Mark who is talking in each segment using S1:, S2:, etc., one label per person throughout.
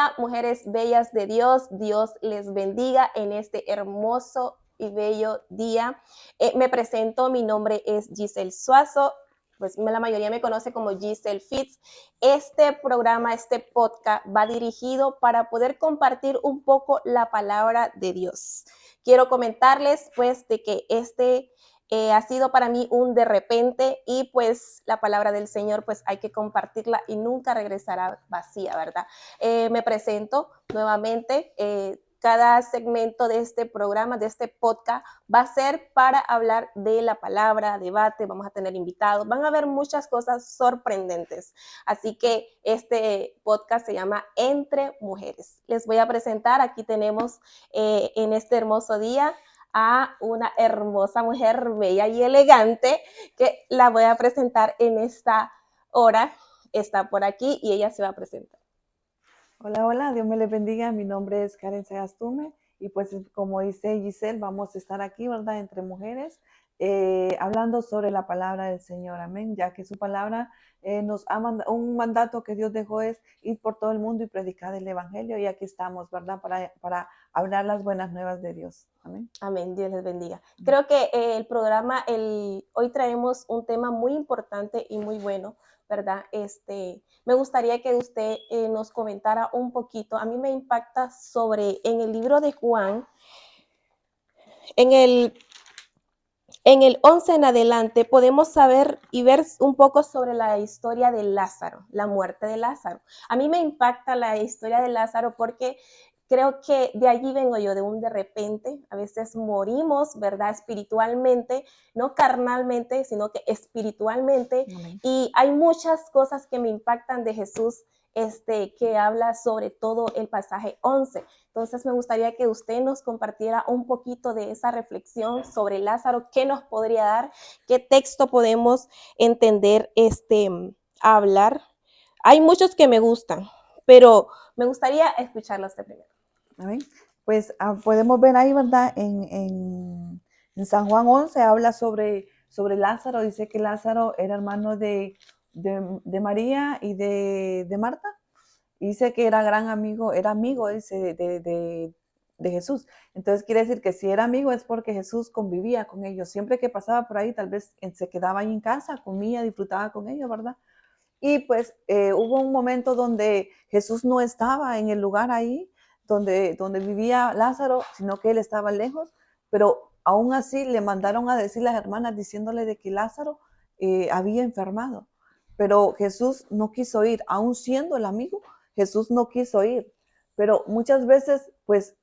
S1: Hola, mujeres bellas de Dios. Dios les bendiga en este hermoso y bello día. Me presento, mi nombre es Giselle Suazo. Pues la mayoría me conoce como Giselle Fitz. Este programa, este podcast va dirigido para poder compartir un poco la palabra de Dios. Quiero comentarles pues de que ha sido para mí un de repente y pues la palabra del Señor pues hay que compartirla y nunca regresará vacía, ¿verdad? Me presento nuevamente. Cada segmento de este programa, de este podcast, va a ser para hablar de la palabra, debate, vamos a tener invitados, van a haber muchas cosas sorprendentes. Así que este podcast se llama Entre Mujeres. Les voy a presentar, aquí tenemos en este hermoso día a una hermosa mujer bella y elegante que la voy a presentar en esta hora. Está por aquí y ella se va a presentar.
S2: Hola, hola, Dios me les bendiga. Mi nombre es Karen Sagastume y pues como dice Giselle, vamos a estar aquí, ¿verdad? Entre mujeres, hablando sobre la palabra del Señor, amén, ya que su palabra nos ha mandado, un mandato que Dios dejó es ir por todo el mundo y predicar el Evangelio y aquí estamos, ¿verdad? Para hablar las buenas nuevas de Dios, amén.
S1: Amén, Dios les bendiga. Creo que el programa, hoy traemos un tema muy importante y muy bueno, ¿verdad? Me gustaría que usted nos comentara un poquito. A mí me impacta en el libro de Juan, en el 11 en adelante, podemos saber y ver un poco sobre la historia de Lázaro, la muerte de Lázaro. A mí me impacta la historia de Lázaro porque creo que de allí vengo yo, de un de repente. A veces morimos, ¿verdad? Espiritualmente, no carnalmente, sino que espiritualmente.
S2: Amén.
S1: Y hay muchas cosas que me impactan de Jesús, que habla sobre todo el pasaje 11. Entonces me gustaría que usted nos compartiera un poquito de esa reflexión sobre Lázaro, qué nos podría dar, qué texto podemos entender, hablar. Hay muchos que me gustan, pero me gustaría escucharlo usted primero.
S2: Amén. Pues podemos ver ahí, ¿verdad? En San Juan 11 habla sobre Lázaro, dice que Lázaro era hermano de María y de Marta. Y dice que era gran amigo, era amigo dice, de Jesús. Entonces quiere decir que si era amigo es porque Jesús convivía con ellos. Siempre que pasaba por ahí, tal vez se quedaba ahí en casa, comía, disfrutaba con ellos, ¿verdad? Y pues hubo un momento donde Jesús no estaba en el lugar ahí donde vivía Lázaro, sino que él estaba lejos, pero aún así le mandaron a decir las hermanas diciéndole de que Lázaro había enfermado. Pero Jesús no quiso ir, aún siendo el amigo, Jesús no quiso ir. Pero muchas veces, pues,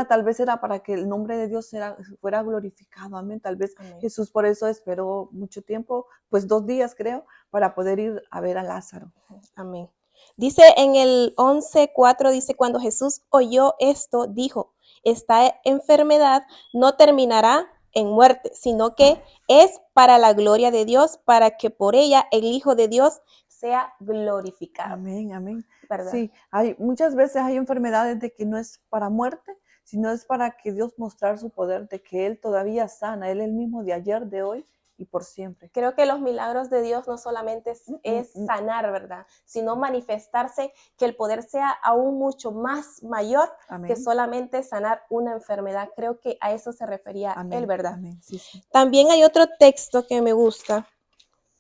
S2: tal vez era para que el nombre de Dios fuera glorificado, amén. Tal vez
S1: Amén.
S2: Jesús por eso esperó mucho tiempo, pues 2 días creo, para poder ir a ver a Lázaro.
S1: Amén. Dice en el 11:4, dice, cuando Jesús oyó esto, dijo, esta enfermedad no terminará en muerte, sino que es para la gloria de Dios, para que por ella el Hijo de Dios sea glorificado.
S2: Amén, amén.
S1: ¿Verdad?
S2: Sí, muchas veces hay enfermedades de que no es para muerte, sino es para que Dios mostrar su poder, de que Él todavía sana, Él es el mismo de ayer, de hoy y por siempre.
S1: Creo que los milagros de Dios no solamente es sanar, ¿verdad? Sino manifestarse, que el poder sea aún mucho más mayor que
S2: Amén,
S1: solamente sanar una enfermedad. Creo que a eso se refería él,
S2: amén,
S1: ¿verdad?
S2: amén, sí, sí.
S1: También hay otro texto que me gusta,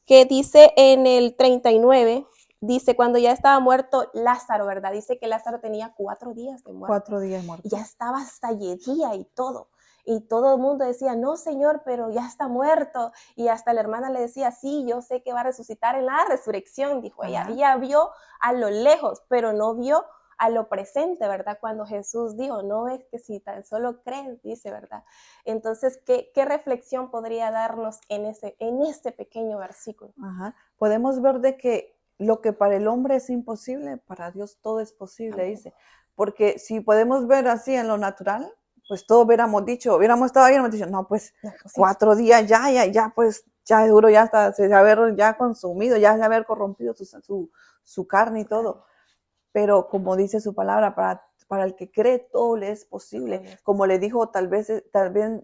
S1: que dice en el 39, dice, cuando ya estaba muerto Lázaro, ¿verdad? Dice que Lázaro tenía 4 días de muerto.
S2: 4 días
S1: Y
S2: muerto.
S1: ya estaba hasta llegía y todo. Y todo el mundo decía, no, Señor, pero ya está muerto. Y hasta la hermana le decía, sí, yo sé que va a resucitar en la resurrección, dijo ella.
S2: Ajá.
S1: Ella vio a lo lejos, pero no vio a lo presente, ¿verdad? Cuando Jesús dijo, no es que si tan solo crees, dice, ¿verdad? Entonces, ¿qué reflexión podría darnos en ese pequeño versículo?
S2: Ajá. Podemos ver de que lo que para el hombre es imposible, para Dios todo es posible,
S1: Amén.
S2: dice. Porque si podemos ver así en lo natural, pues todos hubiéramos estado ahí y hubiéramos dicho, no, pues
S1: No, pues sí.
S2: 4 días ya, pues ya seguro ya está, se haber ya consumido, ya se haber corrompido su carne y todo. Pero como dice su palabra, para el que cree todo le es posible. Como le dijo, tal vez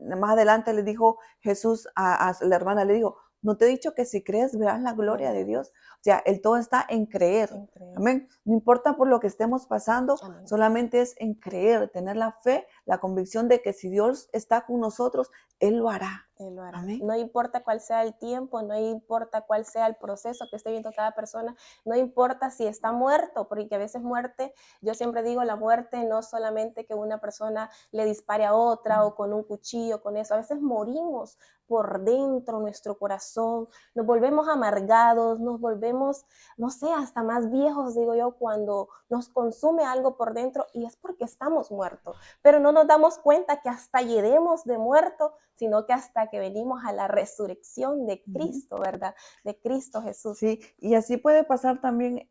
S2: más adelante le dijo Jesús a la hermana, le dijo, no te he dicho que si crees verás la gloria de Dios. O sea, el todo está en creer.
S1: En creer.
S2: Amén. No importa por lo que estemos pasando,
S1: Amén.
S2: solamente es en creer, tener la fe, la convicción de que si Dios está con nosotros, Él lo hará.
S1: Él lo hará.
S2: Amén.
S1: No importa cuál sea el tiempo, no importa cuál sea el proceso que esté viendo cada persona, no importa si está muerto, porque a veces muerte, yo siempre digo, la muerte no solamente que una persona le dispare a otra o con un cuchillo, con eso, a veces morimos por dentro, nuestro corazón, nos volvemos amargados, nos volvemos, no sé, hasta más viejos, digo yo, cuando nos consume algo por dentro y es porque estamos muertos, pero no nos damos cuenta que hasta lleguemos de muerto, sino que hasta que venimos a la resurrección de Cristo, ¿verdad? De Cristo Jesús.
S2: Sí, y así puede pasar también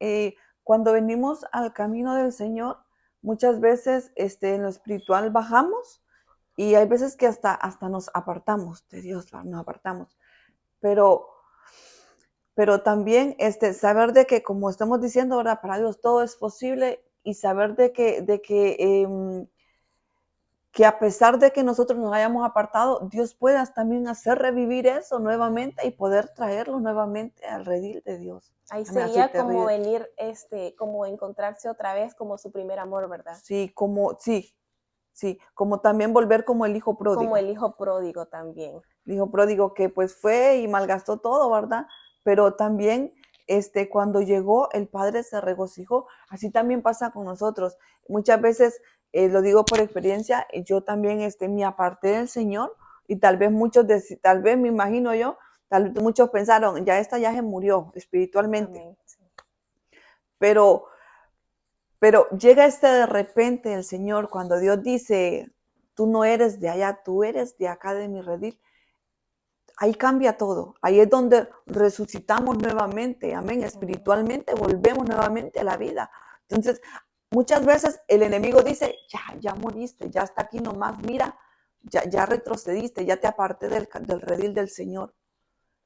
S2: cuando venimos al camino del Señor, muchas veces en lo espiritual bajamos y hay veces que hasta nos apartamos de Dios, nos apartamos. Pero también saber de que, como estamos diciendo ahora, para Dios todo es posible y saber que a pesar de que nosotros nos hayamos apartado, Dios pueda también hacer revivir eso nuevamente y poder traerlo nuevamente al redil de Dios.
S1: Ahí
S2: Amén,
S1: sería como venir, como encontrarse otra vez como su primer amor, ¿verdad?
S2: Sí, como también volver como el hijo pródigo.
S1: Como el hijo pródigo también.
S2: El hijo pródigo que pues fue y malgastó todo, ¿verdad? Pero también cuando llegó el padre se regocijó. Así también pasa con nosotros. Muchas veces, lo digo por experiencia, yo también me aparté del Señor y tal vez tal vez me imagino yo, tal vez muchos pensaron, ya se murió espiritualmente.
S1: Amén, sí.
S2: Pero llega de repente el Señor cuando Dios dice, tú no eres de allá, tú eres de acá de mi redil. Ahí cambia todo. Ahí es donde resucitamos nuevamente. Amén. Espiritualmente volvemos nuevamente a la vida. Entonces, muchas veces el enemigo dice, ya moriste, ya está aquí nomás, mira, ya retrocediste, ya te aparté del redil del Señor.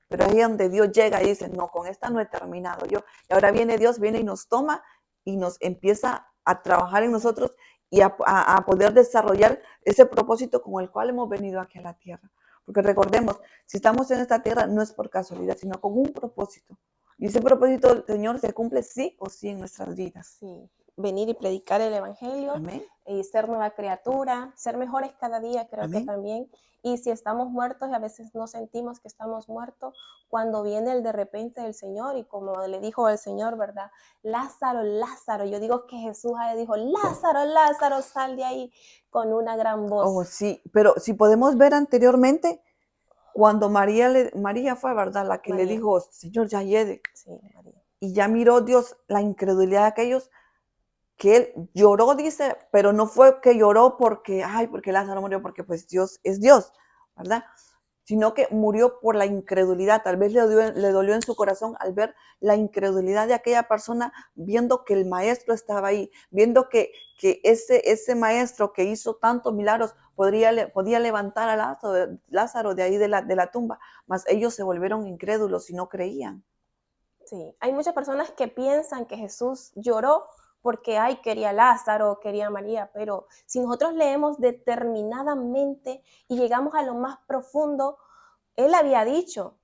S2: Pero ahí es donde Dios llega y dice, no, con esta no he terminado yo. Y ahora Dios viene y nos toma y nos empieza a trabajar en nosotros y a poder desarrollar ese propósito con el cual hemos venido aquí a la tierra. Porque recordemos, si estamos en esta tierra no es por casualidad, sino con un propósito. Y ese propósito del Señor se cumple sí o sí en nuestras vidas.
S1: Sí, venir y predicar el evangelio.
S2: Amén.
S1: Y ser nueva criatura, ser mejores cada día, creo
S2: Amén.
S1: que también. Y si estamos muertos y a veces no sentimos que estamos muertos, cuando viene el de repente del Señor y como le dijo el Señor, ¿verdad? Lázaro, Lázaro, yo digo que Jesús dijo, Lázaro, Lázaro, sal de ahí con una gran voz.
S2: Oh, sí, pero si podemos ver anteriormente, cuando María fue, ¿verdad? La que
S1: María.
S2: le dijo, Señor, ya llegue.
S1: Sí, María.
S2: Y ya miró Dios la incredulidad de aquellos que él lloró, dice, pero no fue que lloró porque Lázaro murió, porque pues Dios es Dios, ¿verdad? Sino que murió por la incredulidad. Tal vez le dolió en su corazón al ver la incredulidad de aquella persona, viendo que el maestro estaba ahí, viendo que ese maestro que hizo tantos milagros podía levantar a Lázaro de ahí de la tumba, mas ellos se volvieron incrédulos y no creían.
S1: Sí, hay muchas personas que piensan que Jesús lloró porque, quería a Lázaro, quería a María, pero si nosotros leemos determinadamente y llegamos a lo más profundo, él había dicho,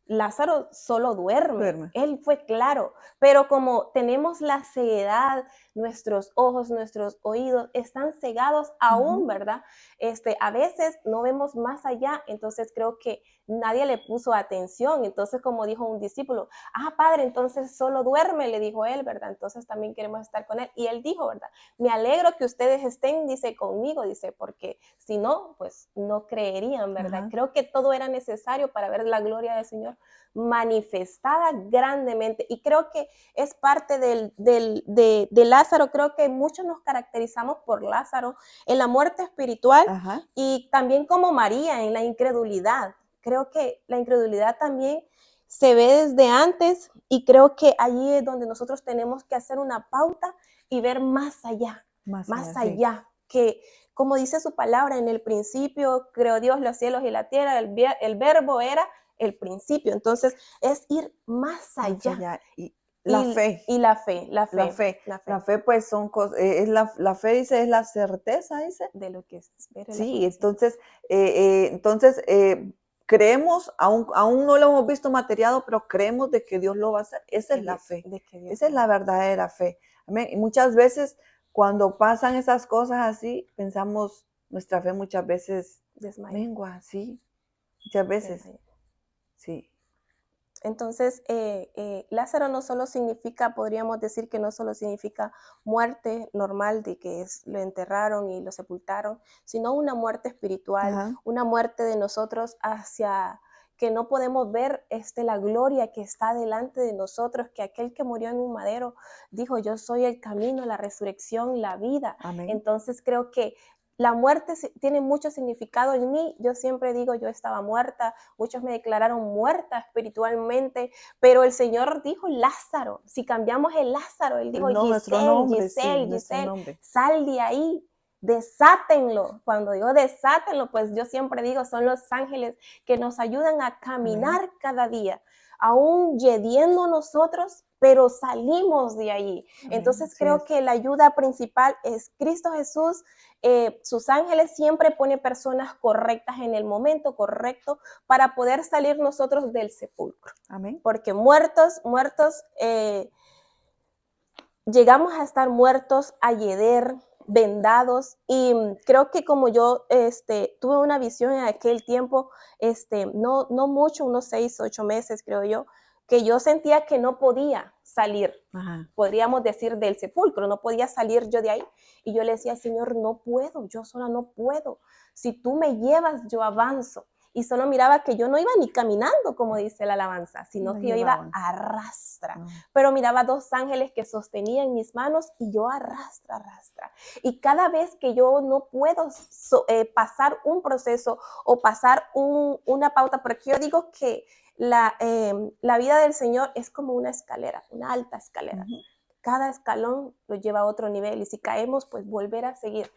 S1: Lázaro solo duerme. Él fue claro, pero como tenemos la ceguedad, nuestros ojos, nuestros oídos están cegados aún, ¿verdad? A veces no vemos más allá, entonces creo que nadie le puso atención. Entonces, como dijo un discípulo, padre, entonces solo duerme, le dijo él, ¿verdad? Entonces también queremos estar con él. Y él dijo, ¿verdad? Me alegro que ustedes estén, dice, conmigo, dice, porque si no, pues no creerían, ¿verdad?
S2: Ajá.
S1: Creo que todo era necesario para ver la gloria del Señor manifestada grandemente. Y creo que es parte de Lázaro. Creo que muchos nos caracterizamos por Lázaro en la muerte espiritual.
S2: Ajá.
S1: Y también como María en la incredulidad. Creo que la incredulidad también se ve desde antes y creo que allí es donde nosotros tenemos que hacer una pauta y ver más allá, más allá, sí. Que como dice su palabra, en el principio creó Dios los cielos y la tierra, el verbo era el principio, entonces es ir más allá.
S2: Y la fe.
S1: Y la fe.
S2: La fe pues son cosas, la fe dice, es la certeza, dice.
S1: De lo que se espera.
S2: Sí, entonces creemos, aún no lo hemos visto materiado, pero creemos de que Dios lo va a hacer. Esa es la fe. Esa es la verdadera fe. Amén. Y muchas veces cuando pasan esas cosas así, pensamos, nuestra fe muchas veces mengua, sí. Muchas veces, sí.
S1: Entonces, Lázaro no solo significa, podríamos decir que no solo significa muerte normal de que lo enterraron y lo sepultaron, sino una muerte espiritual,
S2: Ajá.
S1: una muerte de nosotros hacia que no podemos ver la gloria que está delante de nosotros, que aquel que murió en un madero dijo, yo soy el camino, la resurrección, la vida.
S2: Amén.
S1: Entonces creo que la muerte tiene mucho significado en mí. Yo siempre digo, yo estaba muerta. Muchos me declararon muerta espiritualmente, pero el Señor dijo Lázaro. Si cambiamos el Lázaro, Él dijo
S2: No, nuestro
S1: Giselle,
S2: nombre, sí,
S1: Giselle,
S2: nuestro
S1: Giselle,
S2: nombre.
S1: sal de ahí. Desátenlo. Cuando digo desátenlo, pues yo siempre digo, son los ángeles que nos ayudan a caminar
S2: Amén.
S1: cada día, aún yediendo nosotros, pero salimos de allí.
S2: Amén.
S1: Entonces
S2: Así
S1: creo
S2: es.
S1: que la ayuda principal es Cristo Jesús. Sus ángeles siempre ponen personas correctas en el momento correcto para poder salir nosotros del sepulcro.
S2: Amén.
S1: Porque muertos, llegamos a estar muertos, a yeder, vendados, y creo que como yo tuve una visión en aquel tiempo, no mucho, unos 6, 8 meses creo yo, que yo sentía que no podía salir,
S2: Ajá.
S1: podríamos decir, del sepulcro, no podía salir yo de ahí, y yo le decía, Señor, no puedo, yo sola no puedo, si tú me llevas, yo avanzo. Y solo miraba que yo no iba ni caminando, como dice la alabanza, sino
S2: Me
S1: que yo iba
S2: llevaban.
S1: a arrastra. Pero miraba 2 ángeles que sostenían mis manos y yo arrastra. Y cada vez que yo no puedo pasar un proceso o pasar una pauta, porque yo digo que la vida del Señor es como una escalera, una alta escalera. Cada escalón lo lleva a otro nivel y si caemos, pues volver a seguir.